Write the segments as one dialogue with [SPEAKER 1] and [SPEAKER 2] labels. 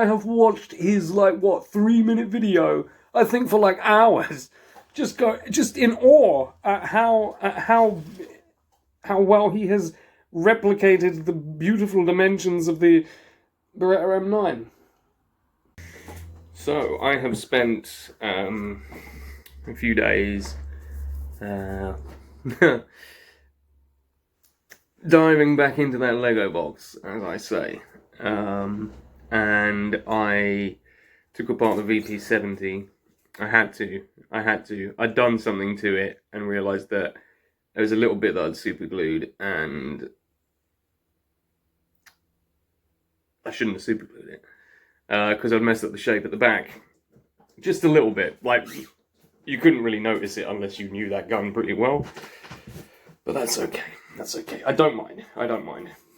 [SPEAKER 1] I have watched his, like, what, 3-minute video, I think for like hours, just in awe at how well he has replicated the beautiful dimensions of the Beretta M9. So, I have spent a few days diving back into that Lego box, as I say. And I took apart the VP70. I had to. I'd done something to it and realised that there was a little bit that I'd super glued, and I shouldn't have super glued it. Because I'd messed up the shape at the back. Just a little bit. Like, you couldn't really notice it unless you knew that gun pretty well. But that's okay. That's okay. I don't mind.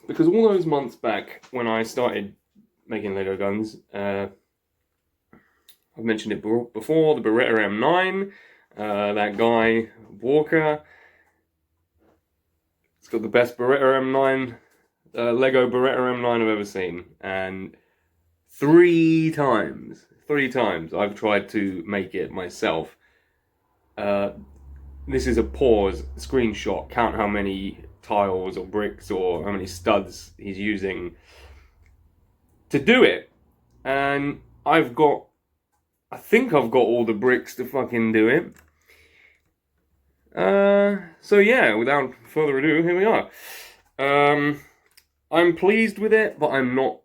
[SPEAKER 1] Because all those months back, when I started making Lego guns, I've mentioned it before, the Beretta M9, that guy, Bwawker. It's got the best Beretta M9, Lego Beretta M9 I've ever seen. And three times I've tried to make it myself. This is a pause screenshot. Count how many tiles or bricks or how many studs he's using to do it. And I think I've got all the bricks to fucking do it. So yeah, without further ado, here we are. I'm pleased with it, but I'm not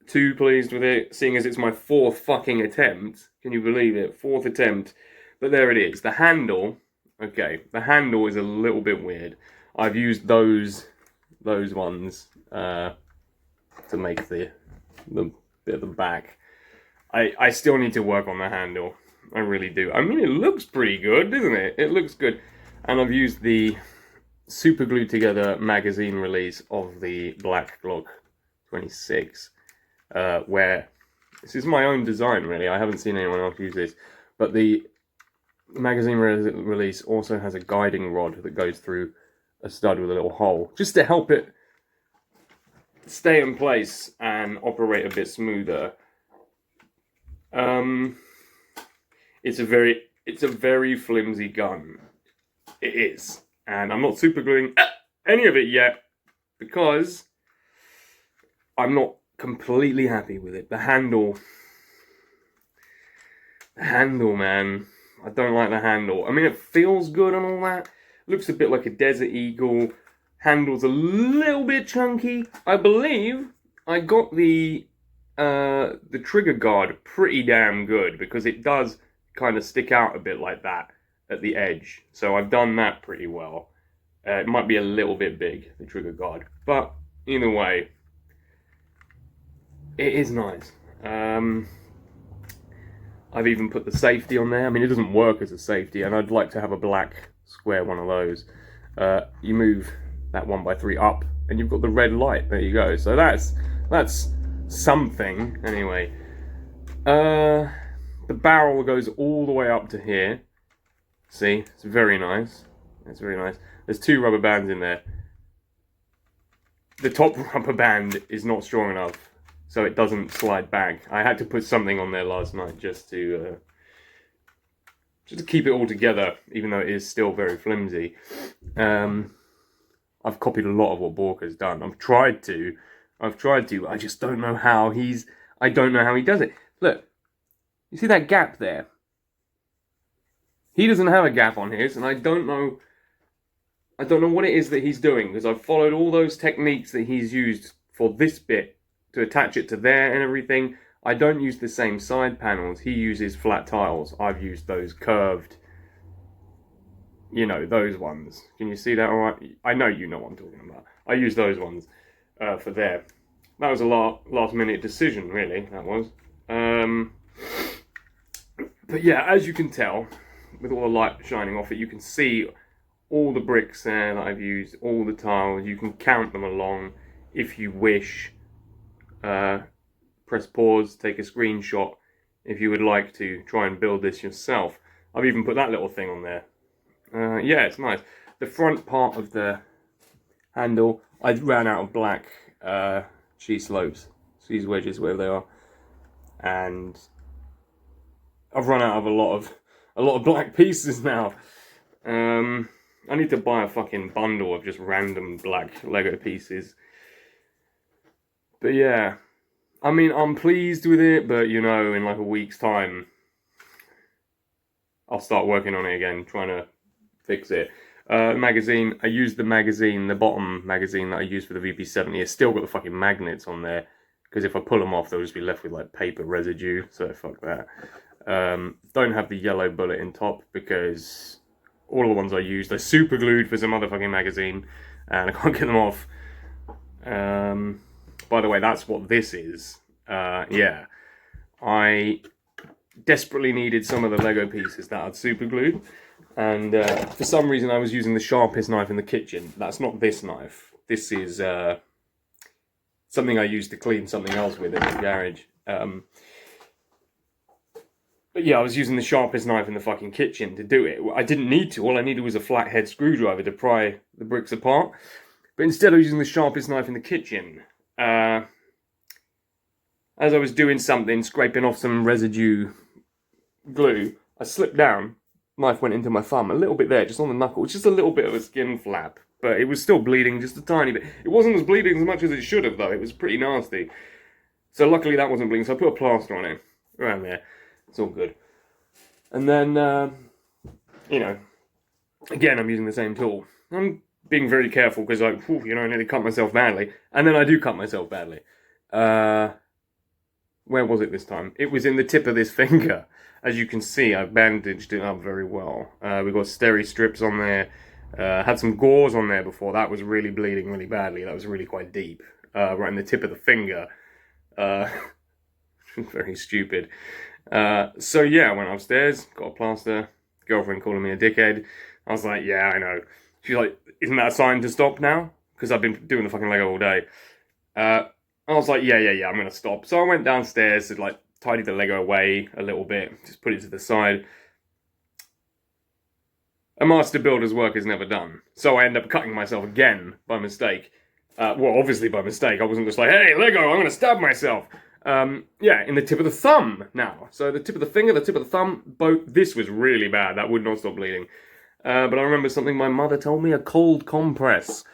[SPEAKER 1] too pleased with it, seeing as it's my 4th fucking attempt. Can you believe it? 4th attempt. But there it is. The handle, okay, the handle is a little bit weird. I've used those ones to make the bit of the back. I still need to work on the handle. I really do. I mean, it looks pretty good, doesn't it? It looks good. And I've used the super glued together magazine release of the Black Glock 26. Where this is my own design, really. I haven't seen anyone else use this, but the magazine release also has a guiding rod that goes through a stud with a little hole, just to help it stay in place and operate a bit smoother. It's a very flimsy gun. It is, and I'm not super gluing any of it yet because I'm not completely happy with it. The handle, man. I don't like the handle. I mean, it feels good and all that. Looks a bit like a Desert Eagle. Handle's a little bit chunky. I believe I got the trigger guard pretty damn good, because it does kind of stick out a bit like that at the edge. So I've done that pretty well. It might be a little bit big, the trigger guard, but either way, it is nice. I've even put the safety on there. I mean, it doesn't work as a safety, and I'd like to have a black square one of those. You move that 1x3 up, and you've got the red light. There you go. So that's something. Anyway, the barrel goes all the way up to here. See, it's very nice. It's very nice. There's 2 rubber bands in there. The top rubber band is not strong enough, so it doesn't slide back. I had to put something on there last night just to keep it all together, even though it is still very flimsy. I've copied a lot of what Bwawker's done. I've tried to. I just don't know how I don't know how he does it. Look, you see that gap there? He doesn't have a gap on his, and I don't know what it is that he's doing, because I've followed all those techniques that he's used for this bit to attach it to there and everything. I don't use the same side panels. He uses flat tiles. I've used those curved, you know, those ones. Can you see that all right? I know you know what I'm talking about. I use those ones for there. That was a last minute decision, really, that was. But yeah, as you can tell, with all the light shining off it, you can see all the bricks there that I've used, all the tiles. You can count them along if you wish. Press pause, take a screenshot if you would like to try and build this yourself. I've even put that little thing on there. Yeah, it's nice. The front part of the handle, I ran out of black cheese slopes, cheese wedges, whatever they are. and I've run out of a lot of black pieces now. I need to buy a fucking bundle of just random black Lego pieces. But yeah, I mean, I'm pleased with it, but you know, in like a week's time, I'll start working on it again, trying to fix it. Magazine, I used the magazine, the bottom magazine that I used for the VP70. It's still got the fucking magnets on there, because if I pull them off, they'll just be left with like paper residue, so fuck that. Don't have the yellow bullet in top, because all the ones I used are super glued for some motherfucking magazine, and I can't get them off. By the way, that's what this is. Yeah, I desperately needed some of the Lego pieces that I'd super glued, and for some reason I was using the sharpest knife in the kitchen. That's not this knife. This is something I used to clean something else with in the garage. But yeah, I was using the sharpest knife in the fucking kitchen to do it. I didn't need to. All I needed was a flathead screwdriver to pry the bricks apart. But instead I was using the sharpest knife in the kitchen. As I was doing something, scraping off some residue glue, I slipped down. Knife went into my thumb, a little bit there, just on the knuckle. Just a little bit of a skin flap. But it was still bleeding just a tiny bit. It wasn't as bleeding as much as it should have, though. It was pretty nasty. So luckily that wasn't bleeding, so I put a plaster on it. Around there. It's all good. And then, you know, again, I'm using the same tool. I'm being very careful because I nearly cut myself badly. And then I do cut myself badly. Where was it this time? It was in the tip of this finger. As you can see, I've bandaged it up very well. We've got steri strips on there. Had some gauze on there before. That was really bleeding really badly. That was really quite deep. Right in the tip of the finger. Very stupid. So yeah, I went upstairs, got a plaster. Girlfriend calling me a dickhead. I was like, yeah, I know. She's like, isn't that a sign to stop now? Because I've been doing the fucking Lego all day. I was like, yeah, I'm gonna stop. So I went downstairs to like tidy the Lego away a little bit, just put it to the side. A master builder's work is never done. So I end up cutting myself again by mistake. Well, obviously by mistake. I wasn't just like, hey, Lego, I'm gonna stab myself. Yeah, in the tip of the thumb now. So the tip of the finger, the tip of the thumb, both. This was really bad. That would not stop bleeding. But I remember something my mother told me, a cold compress.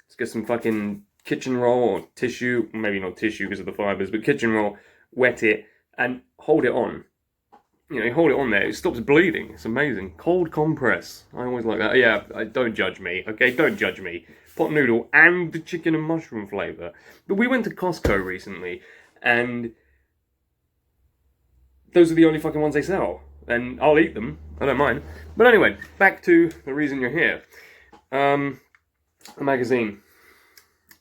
[SPEAKER 1] Let's get some fucking kitchen roll or tissue. Maybe not tissue because of the fibers, but kitchen roll. Wet it and hold it on. You know, you hold it on there, it stops bleeding. It's amazing. Cold compress. I always like that. Yeah, don't judge me, okay? Don't judge me. Pot noodle and the chicken and mushroom flavour. But we went to Costco recently, and those are the only fucking ones they sell. And I'll eat them. I don't mind. But anyway, back to the reason you're here. A magazine.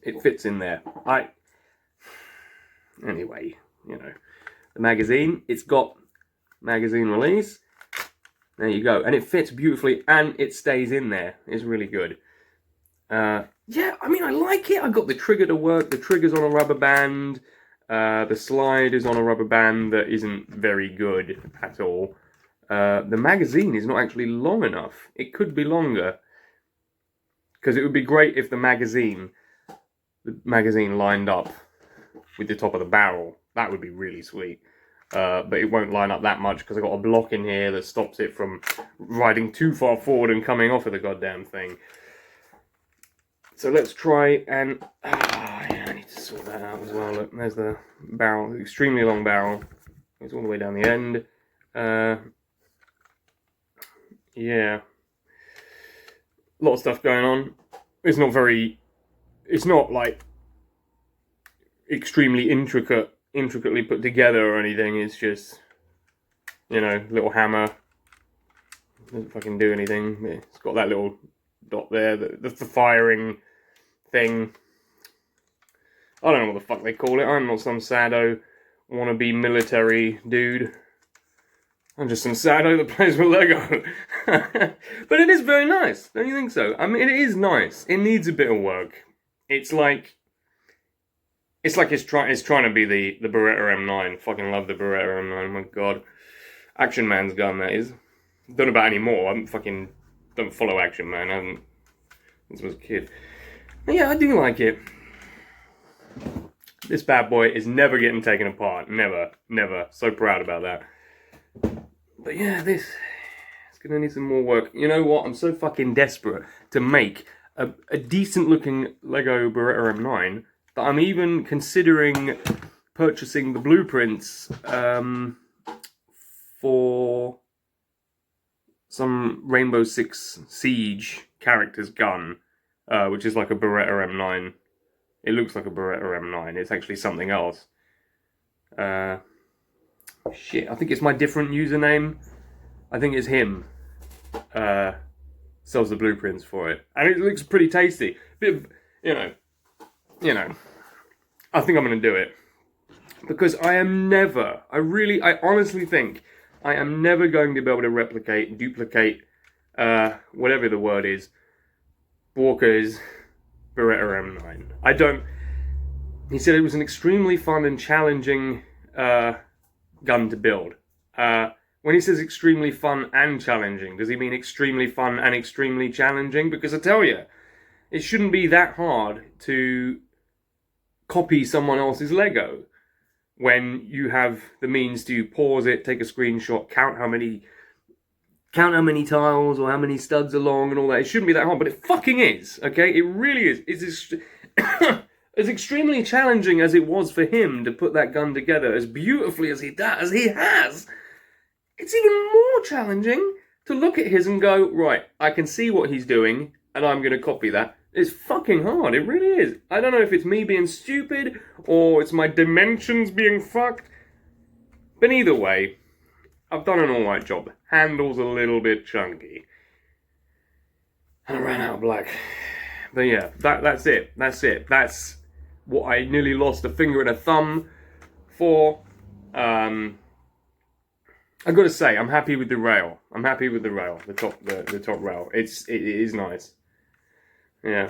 [SPEAKER 1] It fits in there. Anyway, you know. The magazine, it's got magazine release. There you go. And it fits beautifully and it stays in there. It's really good. Yeah, I mean, I like it. I got the trigger to work. The trigger's on a rubber band. The slide is on a rubber band that isn't very good at all. The magazine is not actually long enough. It could be longer. Because it would be great if the magazine lined up with the top of the barrel. That would be really sweet. But it won't line up that much because I've got a block in here that stops it from riding too far forward and coming off of the goddamn thing. So let's try and... yeah, I need to sort that out as well. Look, there's the barrel, extremely long barrel. It's all the way down the end. Yeah. A lot of stuff going on. It's not like extremely intricately put together or anything. It's just, you know, little hammer. Doesn't fucking do anything. It's got that little dot there, the firing thing. I don't know what the fuck they call it. I'm not some sado wannabe military dude. I'm just some sado that plays with Lego. But it is very nice. Don't you think so? I mean, it is nice. It needs a bit of work. It's like it's trying to be the Beretta M9. Fucking love the Beretta M9. My god, Action Man's gun that is. Don't know about anymore. Don't follow Action Man. I haven't since I was a kid. But yeah, I do like it. This bad boy is never getting taken apart. Never, never. So proud about that. But yeah, it's gonna need some more work. You know what? I'm so fucking desperate to make a decent looking LEGO Beretta M9 that I'm even considering purchasing the blueprints for some Rainbow Six Siege character's gun, which is like a Beretta M9. It looks like a Beretta M9. It's actually something else. Shit, I think it's my different username. I think it's him. Sells the blueprints for it, and it looks pretty tasty. Bit, you know. I think I'm gonna do it because I honestly think I am never going to be able to replicate, duplicate, whatever the word is, Bwawker's Beretta M9. I don't. He said it was an extremely fun and challenging gun to build. When he says extremely fun and challenging, does he mean extremely fun and extremely challenging? Because I tell you, it shouldn't be that hard to copy someone else's Lego when you have the means to pause it, take a screenshot, count how many tiles or how many studs are long and all that. It shouldn't be that hard, but it fucking is, okay? It really is. It's as extremely challenging as it was for him to put that gun together as beautifully as he has. It's even more challenging to look at his and go, right, I can see what he's doing, and I'm going to copy that. It's fucking hard, it really is. I don't know if it's me being stupid, or it's my dimensions being fucked, but either way, I've done an alright job. Handle's a little bit chunky. And I ran out of black. But yeah, that's it. That's what I nearly lost a finger and a thumb for. I've got to say, I'm happy with the rail. The top rail. It is nice. Yeah.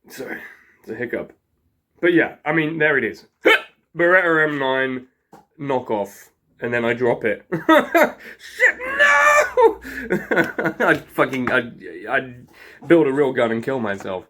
[SPEAKER 1] Sorry, it's a hiccup. But yeah, I mean, there it is. Beretta M9 knockoff, and then I drop it. Shit, no! I'd build a real gun and kill myself.